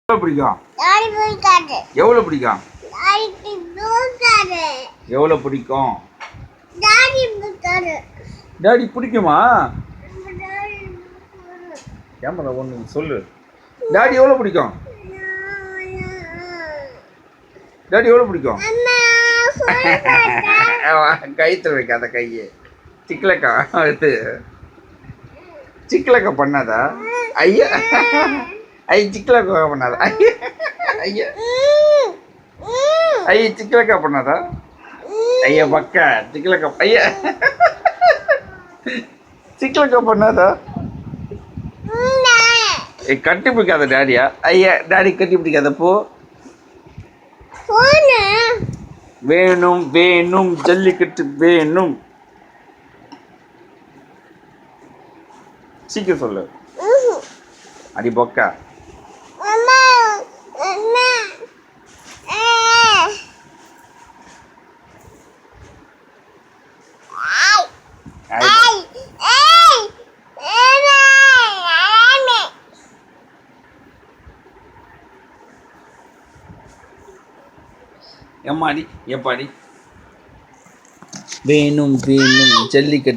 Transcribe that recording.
எவ்வளோ பிடிக்கும்? எவ்வளோ பிடிக்கும்? எவ்வளோ பிடிக்கும்? டாடி பிடிக்குமா? கேமரா ஒன்று சொல்லு. டாடி எவ்வளோ பிடிக்கும்? டாடி எவ்வளோ பிடிக்கும்? கைத்துல வைக்காத கையை சிக்கலக்கா இது சிக்கலக்கா பண்ணாதா? ஐயா ஐயா சிக்கலக்கா பண்ணாதா? ஐயா ஐயா ஐயா சிக்கலக்கா பண்ணாதா? ஐயா பக்கா சிக்கலக்கா ஐயா சிக்கலக்கா பண்ணாதா? கட்டி பிடிக்காத டாடியா? ஐயா டாடி கட்டி பிடிக்காத போ. வேணும் வேணும் ஜல்லிக்கட்டு வேணும். சீக்கிரம் சொல்லு. அடி பொக்கா. எம்மாடி எப்பாடி வேணும் வேணும் ஜல்லிக்கட்டு